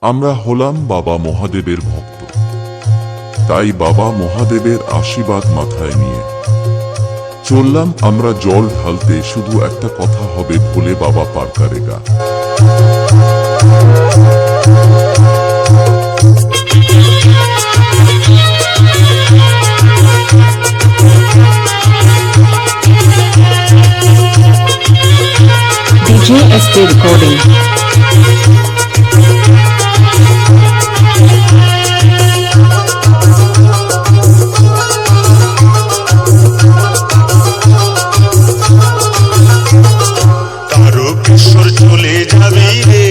আমরা হলাম বাবা মহাদেবের ভক্ত, তাই বাবা মহাদেবের আশীর্বাদ মাথায় নিয়ে চললাম আমরা জল ঢালতে। শুধু একটা কথা হবে, ভোলে বাবা পার করেগা। DJ SD Recording. তারকেশ্বর চলে যাবি রে,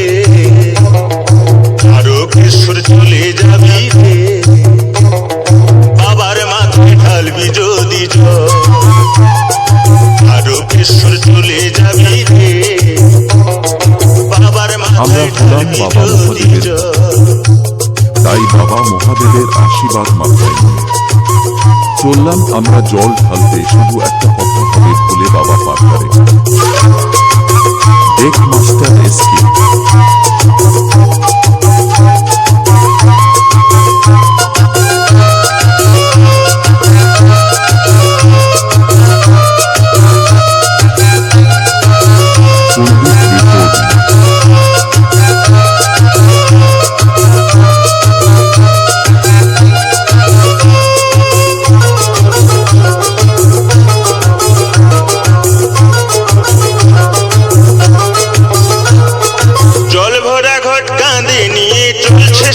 তারকেশ্বর চলে যাবি রে, বাবার মাথায় ঢালবি যদি জল। তারকেশ্বর চলে যাবি রে, বাবার মাথায় ঢালবি যদি জল। তাই বাবা মহাদেবের আশীর্বাদ মাথায় নিয়ে চললাম আমরা জল ঢালতে। শুধু একটা কথা হবে, ভোলে বাবা পার করেগা। এক মাস্টার এসকে।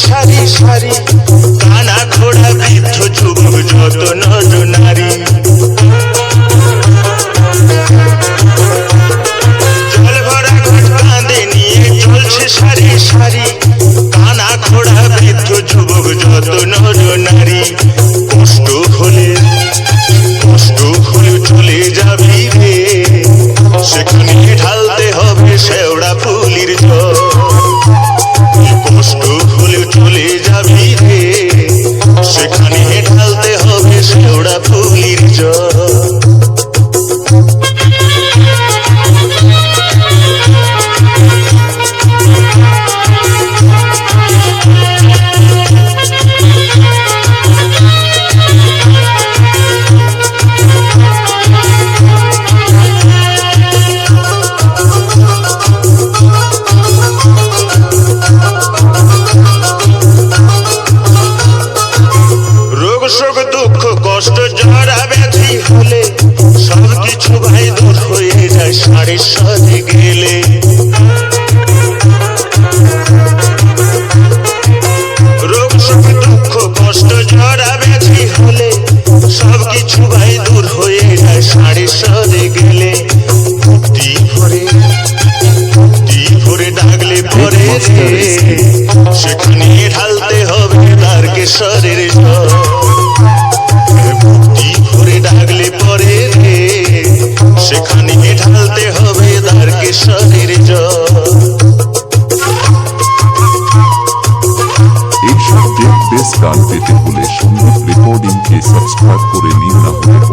সারি সারি কানা ঘোড়া বৃদ্ধ যুবক যত নর নারী, জল ভরা ঘট কাঁধে নিয়ে চলছে সারি সারি, কানা ঘোড়া বৃদ্ধ যুবক যত নর নারী। কষ্ট হলে চলে যাবি রে, সেখানে ঢালতে হবে শেওড়া ফুলির জল। কষ্ট হলে চলে যাবি রে, সেখানে ঢালতে হবে শেওড়া ফুলির জল। শোক দুঃখ কষ্ট জরা ব্যাধি হলে সবকিছু ভাই দূর হয়ে যায় সাড়ে সাথে গেলে। রোগ শোক দুঃখ কষ্ট জরা ব্যাধি হলে সবকিছু ভাই দূর হয়ে যায় সাড়ে সাথে গেলে। ভক্তি ভরে ডাকলে পরে সেখানে ঢালতে হবে তারকেশ্বরের জল। ভক্তি ভরে ডাকলে পরে রে, সেখানে ঢালতে হবে তারকেশ্বরের জল। এইসব দেব বেশ গান পেতে হলে সম্ভব রেকর্ডিংকে সাবস্ক্রাইব করে নিন, না হলে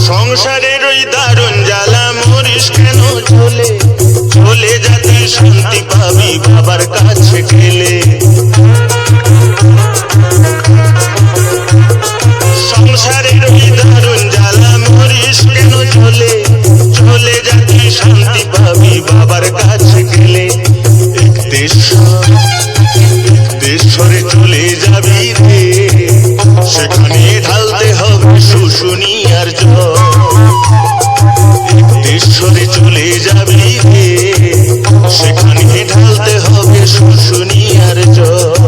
সংসারের ওই দারুণ জ্বালা মরিস কেন চলে, চলে যাতে শান্তি পাবি বাবার কাছে গেলে। সংসারের ওই দারুণ জ্বালা মরিস কেন চলে, চলে যাতে শান্তি পাবি বাবার কাছে গেলে। দেশরে চলে যাবি রে, সেখানে ঢালতে হবে শুশুনিয়ার জল। দেশরে চলে যাবি রে, সেখানে ঢালতে হবে শুশুনিয়ার জল।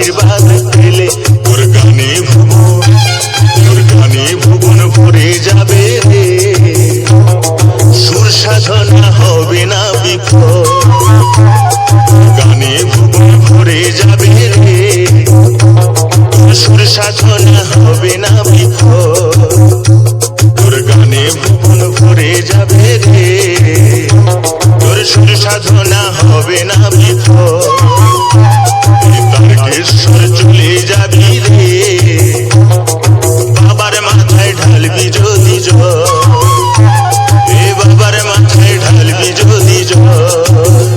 আশীর্বাদ পেলে তোর গানে ভুবন ভরে যাবে রে। সুর সাধনা হবে না বিফল, গানে ভুবন ভরে যাবে রে। সুর সাধনা হবে না বিফল, তোর গানে ভুবন ভরে যাবে রে। তোর সুর সাধনা হবে না বিফল, তারকেশ্বর চলে যাবি রে। বাবার মাথায় ঢালবি যদি জল, এ বাবার মাথায় ঢালবি যদি জল।